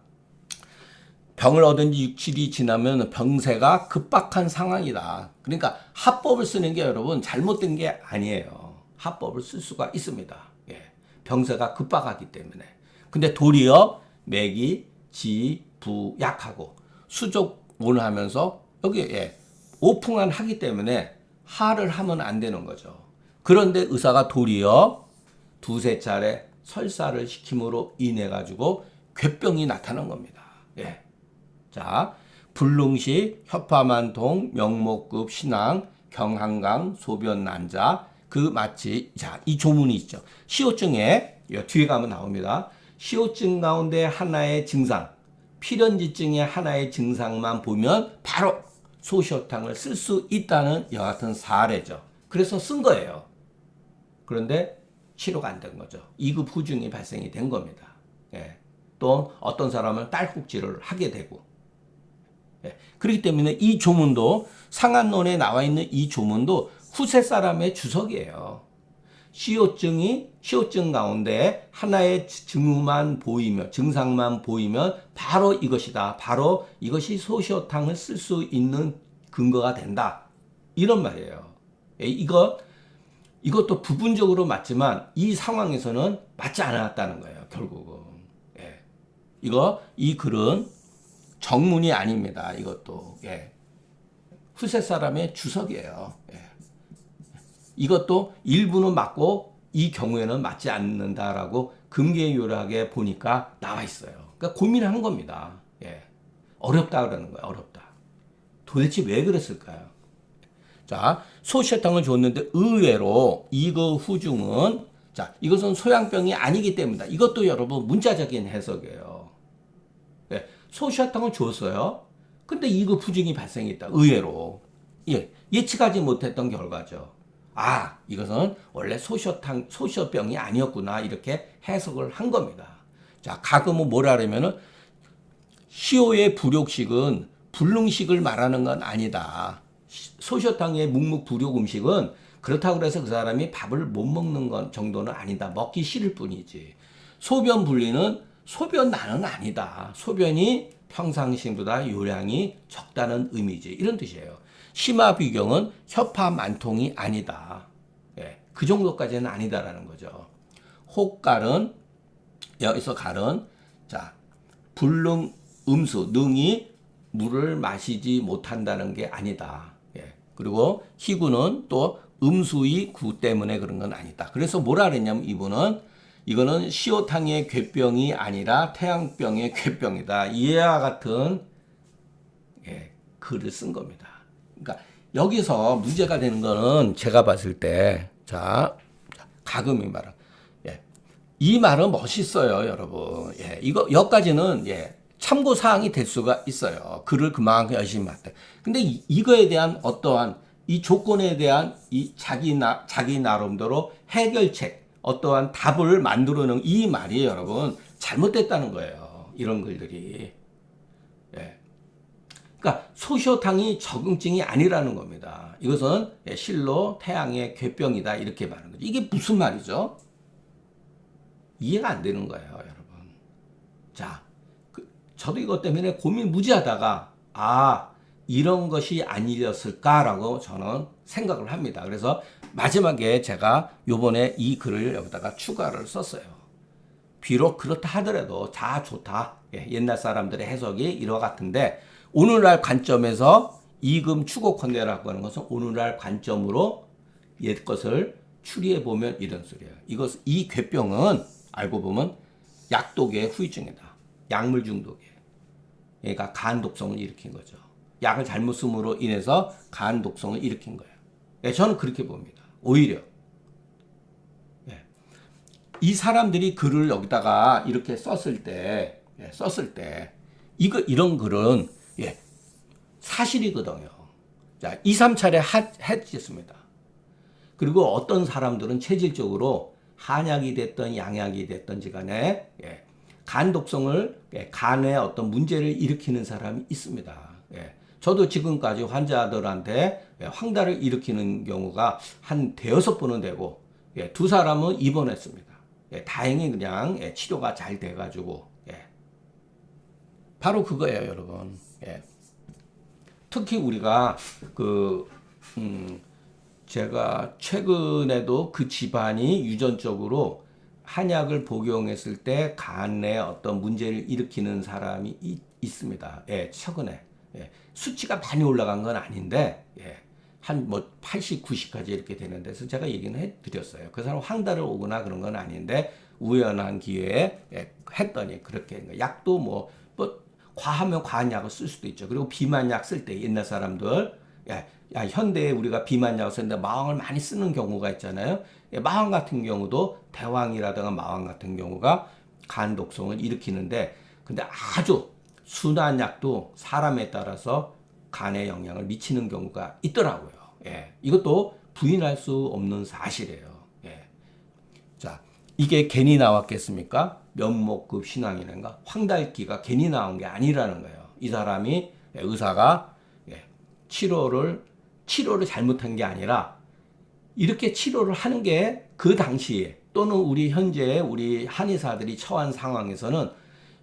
병을 얻은 지 6, 7이 지나면 병세가 급박한 상황이다. 그러니까 합법을 쓰는 게 여러분 잘못된 게 아니에요. 합법을 쓸 수가 있습니다. 예. 병세가 급박하기 때문에. 근데 도리어 맥이 지부약하고 수족원을 하면서 여기에 오풍만 하기 때문에 하를 하면 안 되는 거죠. 그런데 의사가 도리어 두세 차례 설사를 시킴으로 인해 가지고 괴병이 나타난 겁니다. 예. 자, 불능시, 혀파만통, 명목급 신앙, 경한강, 소변 난자, 그 마치, 자, 이 조문이 있죠. 시오증에 뒤에 가면 나옵니다. 시오증 가운데 하나의 증상, 필연지증의 하나의 증상만 보면 바로 소시오탕을 쓸 수 있다는 여하튼 사례죠. 그래서 쓴 거예요. 그런데 치료가 안 된 거죠. 2급 후중이 발생이 된 겁니다. 예. 또 어떤 사람은 딸꾹질을 하게 되고. 예. 그렇기 때문에 이 조문도, 상한론에 나와 있는 이 조문도 후세 사람의 주석이에요. 시오증 가운데 하나의 증후만 보이면, 증상만 보이면 바로 이것이다. 바로 이것이 소시오탕을 쓸 수 있는 근거가 된다. 이런 말이에요. 이것도 부분적으로 맞지만 이 상황에서는 맞지 않았다는 거예요. 결국은. 예. 이 글은 정문이 아닙니다. 이것도. 예. 후세 사람의 주석이에요. 예. 이것도 일부는 맞고 이 경우에는 맞지 않는다라고 금계요락에 보니까 나와 있어요. 그러니까 고민한 겁니다. 예. 어렵다 그러는 거예요. 어렵다. 도대체 왜 그랬을까요? 자, 소시오탕을 줬는데 의외로 이거 후중은, 자, 이것은 소양병이 아니기 때문이다. 이것도 여러분 문자적인 해석이에요. 예. 소시오탕을 줬어요. 근데 이거 후중이 발생했다. 의외로. 예. 예측하지 못했던 결과죠. 아, 이것은 원래 소시오병이 아니었구나. 이렇게 해석을 한 겁니다. 자, 가끔은 뭐라 그러면은, 시오의 불욕식은 불능식을 말하는 건 아니다. 소시오탕의 묵묵부력 음식은 그렇다고 해서 그 사람이 밥을 못 먹는 건 정도는 아니다. 먹기 싫을 뿐이지. 소변 분리는 소변난은 아니다. 소변이 평상시보다 요량이 적다는 의미지. 이런 뜻이에요. 심화비경은 혀파만통이 아니다. 예, 그 정도까지는 아니다라는 거죠. 혹갈은, 여기서 갈은, 자, 불능, 음수, 능이 물을 마시지 못한다는 게 아니다. 예, 그리고 희구는 또 음수의 구 때문에 그런 건 아니다. 그래서 뭐라 그랬냐면 이거는 시오탕의 괴병이 아니라 태양병의 괴병이다. 이와 같은, 예, 글을 쓴 겁니다. 그러니까 여기서 문제가 되는 거는 제가 봤을 때, 자, 가금이 말은, 예, 이 말은 멋있어요, 여러분. 예, 여기까지는, 예, 참고 사항이 될 수가 있어요. 글을 그만큼 열심히 봤대. 근데 이거에 대한 어떠한 이 조건에 대한 이 자기 나름대로 해결책, 어떠한 답을 만들어내는 이 말이 여러분 잘못됐다는 거예요. 이런 글들이. 예. 그러니까 소시오탕이 적응증이 아니라는 겁니다. 이것은 실로 태양의 괴병이다 이렇게 말하는 거죠. 이게 무슨 말이죠? 이해가 안 되는 거예요, 여러분. 자, 저도 이것 때문에 고민 무지하다가 이런 것이 아니었을까라고 저는 생각을 합니다. 그래서 마지막에 제가 요번에 이 글을 여기다가 추가를 썼어요. 비록 그렇다 하더라도 다 좋다. 옛날 사람들의 해석이 이와 같은데 오늘날 관점에서 이금 추고컨대라고 하는 것은 오늘날 관점으로 옛 것을 추리해 보면 이런 소리예요. 이 괴병은 알고 보면 약독의 후유증이다. 약물 중독이에요. 그러니까 간 독성을 일으킨 거죠. 약을 잘못 쓰므로 인해서 간 독성을 일으킨 거예요. 예, 저는 그렇게 봅니다. 오히려 이 사람들이 글을 여기다가 이렇게 썼을 때 이런 글은 사실이거든요. 자, 2, 3차례 했습니다. 그리고 어떤 사람들은 체질적으로 한약이 됐든 양약이 됐든지 간에 간 독성을 간에 어떤 문제를 일으키는 사람이 있습니다. 저도 지금까지 환자들한테 황달을 일으키는 경우가 한 대여섯 번은 되고 두 사람은 입원했습니다. 다행히 그냥 치료가 잘 돼가지고 바로 그거예요, 여러분. 특히 우리가 제가 최근에도 그 집안이 유전적으로 한약을 복용했을 때 간에 어떤 문제를 일으키는 사람이 있습니다. 최근에. 수치가 많이 올라간 건 아닌데, 한 80, 90까지 이렇게 되는 데서 제가 얘기는 해드렸어요. 그 사람 황달을 오거나 그런 건 아닌데, 우연한 기회에 했더니 그렇게. 약도 과하면 과한 약을 쓸 수도 있죠. 그리고 비만약 쓸 때 옛날 사람들, 현대에 우리가 비만약을 쓰는데 마왕을 많이 쓰는 경우가 있잖아요. 마왕 같은 경우도 대왕이라든가 마왕 같은 경우가 간 독성을 일으키는데, 근데 아주 순한 약도 사람에 따라서 간에 영향을 미치는 경우가 있더라고요. 이것도 부인할 수 없는 사실이에요. 자, 이게 괜히 나왔겠습니까? 면목급 신앙이란가? 황달기가 괜히 나온 게 아니라는 거예요. 이 사람이 의사가 치료를 잘못한 게 아니라 이렇게 치료를 하는 게 그 당시에 또는 우리 현재 우리 한의사들이 처한 상황에서는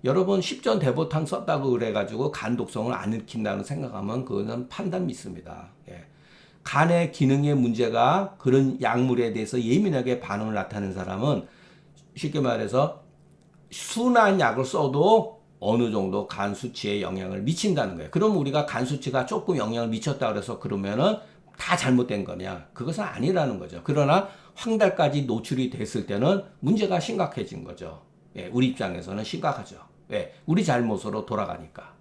여러분 십전대보탕 썼다고 그래가지고 간 독성을 안 일으킨다는 생각하면 그거는 판단 믿습니다. 간의 기능의 문제가 그런 약물에 대해서 예민하게 반응을 나타내는 사람은 쉽게 말해서 순한 약을 써도 어느 정도 간 수치에 영향을 미친다는 거예요. 그럼 우리가 간 수치가 조금 영향을 미쳤다 그래서 그러면은 다 잘못된 거냐? 그것은 아니라는 거죠. 그러나 황달까지 노출이 됐을 때는 문제가 심각해진 거죠. 우리 입장에서는 심각하죠. 우리 잘못으로 돌아가니까.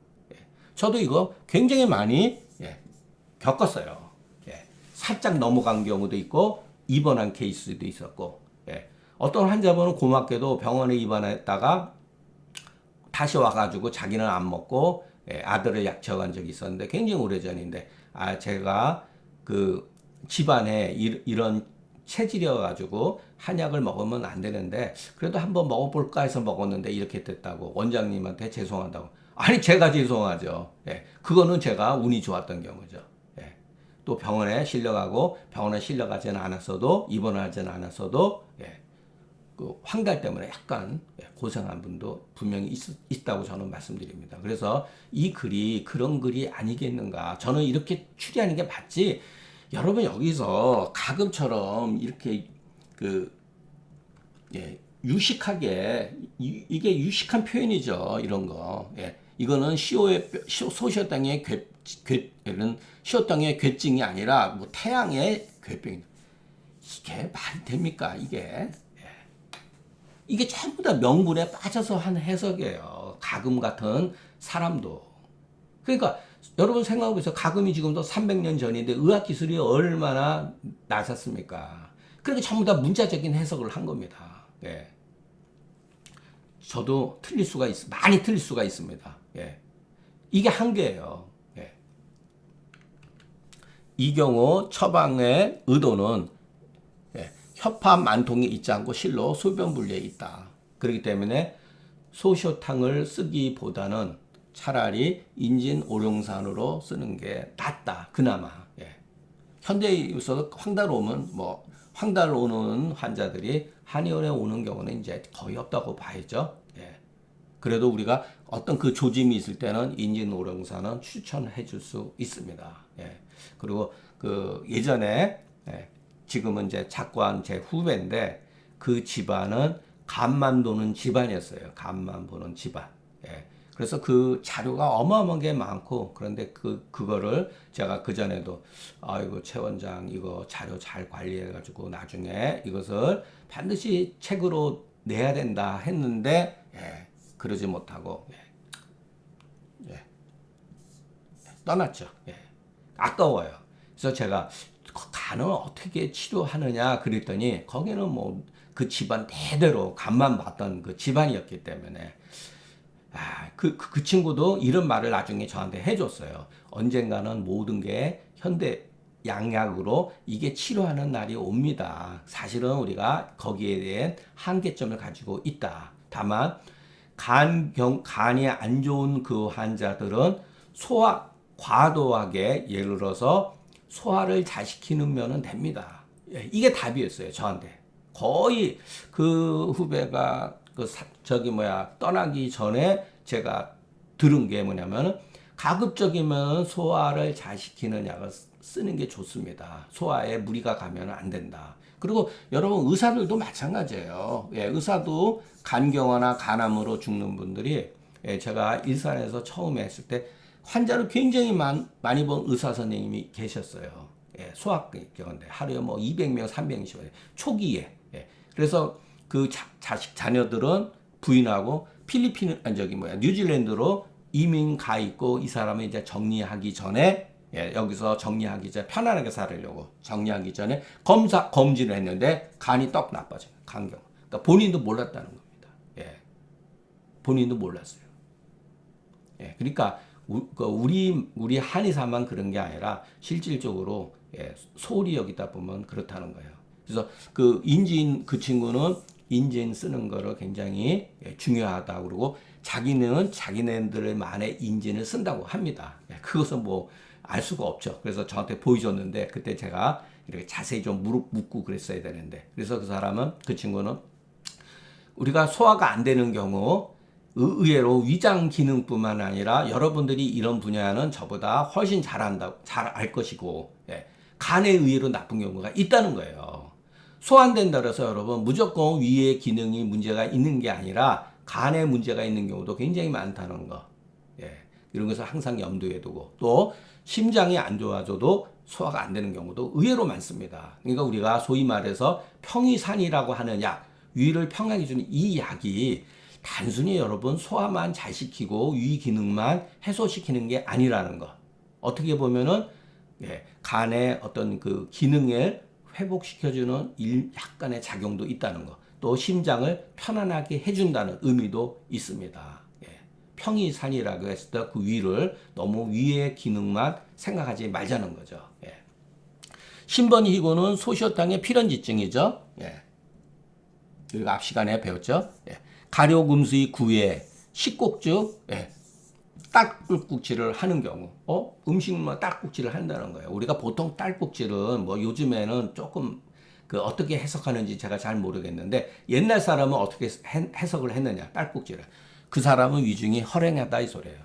저도 이거 굉장히 많이 겪었어요. 살짝 넘어간 경우도 있고 입원한 케이스도 있었고 어떤 환자분은 고맙게도 병원에 입원했다가 다시 와가지고 자기는 안 먹고 아들을 약쳐간 적이 있었는데 굉장히 오래전인데 제가 그 집안에 이런 체질이어가지고 한약을 먹으면 안 되는데 그래도 한번 먹어볼까 해서 먹었는데 이렇게 됐다고 원장님한테 죄송하다고. 아니 제가 죄송하죠. 그거는 제가 운이 좋았던 경우죠. 또 병원에 실려가고 병원에 실려가지는 않았어도 입원하지는 않았어도 그 황달 때문에 약간 고생한 분도 분명히 있다고 저는 말씀드립니다. 그래서 이 글이 그런 글이 아니겠는가. 저는 이렇게 추리하는 게 맞지. 여러분 여기서 가금처럼 이렇게 유식하게 이게 유식한 표현이죠. 이런 거. 이거는 소시오 땅의 시오 땅의 괴증이 아니라 뭐 태양의 괴병. 이게 말이 됩니까? 이게 전부 다 명분에 빠져서 한 해석이에요. 가금 같은 사람도. 그러니까 여러분 생각해보세요. 가금이 지금도 300년 전인데 의학기술이 얼마나 낮았습니까? 그러니까 전부 다 문자적인 해석을 한 겁니다. 저도 많이 틀릴 수가 있습니다. 이게 한계예요. 이 경우 처방의 의도는 협파 만통이 있지 않고 실로 소변 분리에 있다. 그렇기 때문에 소쇼탕을 쓰기보다는 차라리 인진 오룡산으로 쓰는 게 낫다. 그나마. 현대에서 황달 오는 환자들이 한의원에 오는 경우는 이제 거의 없다고 봐야죠. 그래도 우리가 어떤 그 조짐이 있을 때는 인진 오룡산은 추천해 줄 수 있습니다. 그리고 그 예전에 지금은 이제 작관 제 후배인데 그 집안은 간만 도는 집안이었어요. 간만 보는 집안. 그래서 그 자료가 어마어마하게 많고 그런데 그거를 제가 그전에도 아이고 최 원장 이거 자료 잘 관리해 가지고 나중에 이것을 반드시 책으로 내야 된다 했는데 그러지 못하고 떠났죠. 아까워요. 그래서 제가 간을 어떻게 치료하느냐 그랬더니 거기는 뭐 그 집안 대대로 간만 봤던 그 집안이었기 때문에 그 친구도 이런 말을 나중에 저한테 해줬어요. 언젠가는 모든 게 현대 양약으로 이게 치료하는 날이 옵니다. 사실은 우리가 거기에 대한 한계점을 가지고 있다. 다만 간이 안 좋은 그 환자들은 소화 과도하게 예를 들어서 소화를 잘 시키는 면은 됩니다. 이게 답이었어요, 저한테. 거의 그 후배가 떠나기 전에 제가 들은 게 뭐냐면 가급적이면 소화를 잘 시키는 약을 쓰는 게 좋습니다. 소화에 무리가 가면 안 된다. 그리고 여러분 의사들도 마찬가지예요. 의사도 간경화나 간암으로 죽는 분들이 제가 일산에서 처음 했을 때 환자를 굉장히 많이 본 의사 선생님이 계셨어요. 소아과인데 하루에 뭐 200명, 300명 초기에. 그래서 그 자녀들은 부인하고 뉴질랜드로 이민 가 있고 이 사람은 이제 정리하기 전에 여기서 정리하기 전에 편안하게 살으려고 정리하기 전에 검진을 했는데 간이 떡 나빠져요. 간경. 그러니까 본인도 몰랐다는 겁니다. 본인도 몰랐어요. 그러니까 우리 한의사만 그런 게 아니라 실질적으로 소홀히 여기다 보면 그렇다는 거예요. 그래서 그 친구는 인진 쓰는 거를 굉장히 중요하다고 그러고 자기네들만의 인진을 쓴다고 합니다. 그것은 뭐 알 수가 없죠. 그래서 저한테 보여줬는데 그때 제가 이렇게 자세히 좀 묻고 그랬어야 되는데 그래서 그 친구는 우리가 소화가 안 되는 경우 의외로 위장 기능뿐만 아니라 여러분들이 이런 분야는 저보다 훨씬 잘 알 것이고 간에 의외로 나쁜 경우가 있다는 거예요. 소화 안 된다 그래서 여러분 무조건 위의 기능이 문제가 있는 게 아니라 간에 문제가 있는 경우도 굉장히 많다는 거. 이런 것을 항상 염두에 두고 또 심장이 안 좋아져도 소화가 안 되는 경우도 의외로 많습니다. 그러니까 우리가 소위 말해서 평이산이라고 하는 약, 위를 평하게 주는 이 약이 단순히 여러분 소화만 잘 시키고 위 기능만 해소시키는 게 아니라는 거. 어떻게 보면은 간의 어떤 그 기능을 회복시켜주는 약간의 작용도 있다는 거. 또 심장을 편안하게 해준다는 의미도 있습니다. 평이산이라고 했을 때 그 위를 너무 위의 기능만 생각하지 말자는 거죠. 신번희고는 소시오탕의 필연지증이죠. 우리가 앞 시간에 배웠죠. 가려금수의 구에 식곡죽 딸꾹질을 하는 경우 음식만 딸꾹질을 한다는 거예요. 우리가 보통 딸꾹질은 뭐 요즘에는 조금 그 어떻게 해석하는지 제가 잘 모르겠는데 옛날 사람은 어떻게 해석을 했느냐 딸꾹질을 그 사람은 위중이 허랭하다 이 소리예요.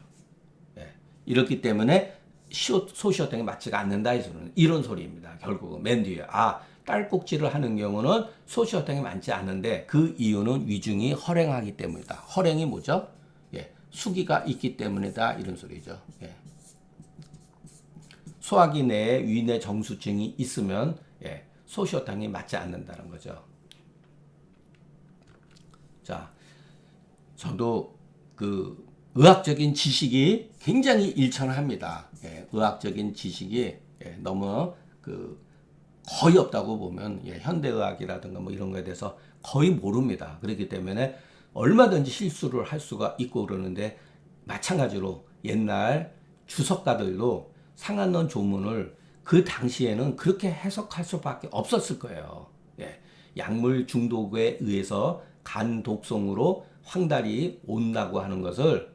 이렇기 때문에 소시오탕이 맞지가 않는다 이 소리는 이런 소리입니다. 결국은 맨 뒤에 딸꾹질을 하는 경우는 소시오탕이 많지 않은데 그 이유는 위중이 허랭하기 때문이다. 허랭이 뭐죠? 수기가 있기 때문이다 이런 소리죠. 소화기 내에 위내 정수증이 있으면 소시오탕이 맞지 않는다는 거죠. 자, 저도 그 의학적인 지식이 굉장히 일천합니다. 의학적인 지식이 너무 거의 없다고 보면 현대의학이라든가 뭐 이런 거에 대해서 거의 모릅니다. 그렇기 때문에 얼마든지 실수를 할 수가 있고 그러는데 마찬가지로 옛날 주석가들도 상한론 조문을 그 당시에는 그렇게 해석할 수밖에 없었을 거예요. 예. 약물 중독에 의해서 간 독성으로 황달이 온다고 하는 것을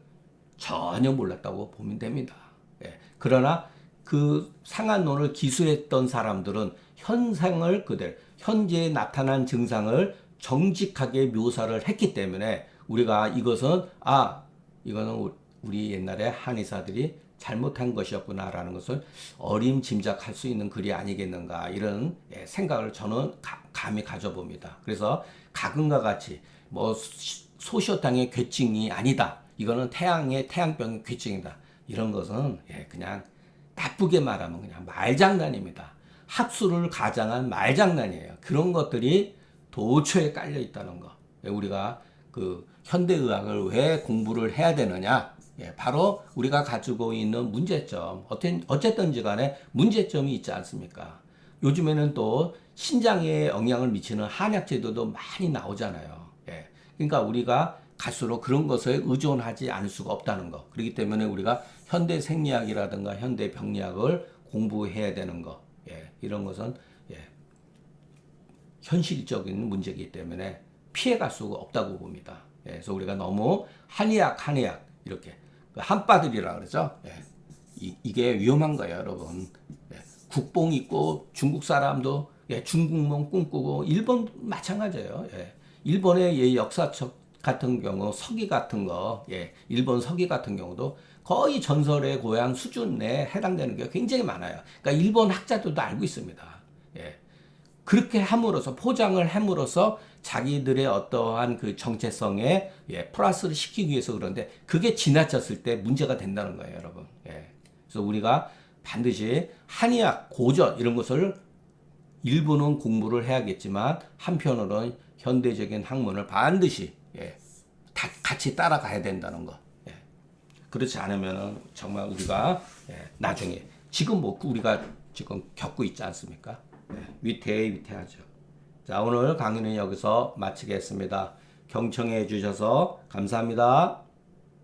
전혀 몰랐다고 보면 됩니다. 예. 그러나 그 상한론을 기술했던 사람들은 현상을 그대로 현재 나타난 증상을 정직하게 묘사를 했기 때문에 우리가 이것은 이거는 우리 옛날에 한의사들이 잘못한 것이었구나라는 것을 어림짐작할 수 있는 글이 아니겠는가 이런 생각을 저는 감히 가져봅니다. 그래서 가금과 같이 뭐 소시오탕의 괴증이 아니다. 이거는 태양병의 괴증이다. 이런 것은 그냥 나쁘게 말하면 그냥 말장난입니다. 학술을 가장한 말장난이에요. 그런 것들이 도처에 깔려 있다는 거. 우리가 그 현대의학을 왜 공부를 해야 되느냐? 바로 우리가 가지고 있는 문제점. 어쨌든지 간에 문제점이 있지 않습니까? 요즘에는 또 신장에 영향을 미치는 한약재료도 많이 나오잖아요. 그러니까 우리가 갈수록 그런 것에 의존하지 않을 수가 없다는 거. 그렇기 때문에 우리가 현대 생리학이라든가 현대 병리학을 공부해야 되는 거. 이런 것은 현실적인 문제이기 때문에 피해갈 수가 없다고 봅니다. 그래서 우리가 너무 한의학 이렇게 한빠들이라 그러죠. 이게 위험한 거예요, 여러분. 국뽕 있고 중국 사람도 중국몽 꿈꾸고 일본 마찬가지예요. 일본의 역사적 같은 경우 서기 같은 거, 일본 서기 같은 경우도 거의 전설의 고향 수준에 해당되는 게 굉장히 많아요. 그러니까 일본 학자들도 알고 있습니다. 그렇게 함으로써 포장을 함으로써 자기들의 어떠한 그 정체성에 플러스를 시키기 위해서 그런데 그게 지나쳤을 때 문제가 된다는 거예요, 여러분. 그래서 우리가 반드시 한의학, 고전 이런 것을 일부는 공부를 해야겠지만 한편으로는 현대적인 학문을 반드시 다 같이 따라가야 된다는 거. 그렇지 않으면 정말 우리가 나중에 지금 뭐 우리가 지금 겪고 있지 않습니까? 위태하죠. 자, 오늘 강의는 여기서 마치겠습니다. 경청해 주셔서 감사합니다.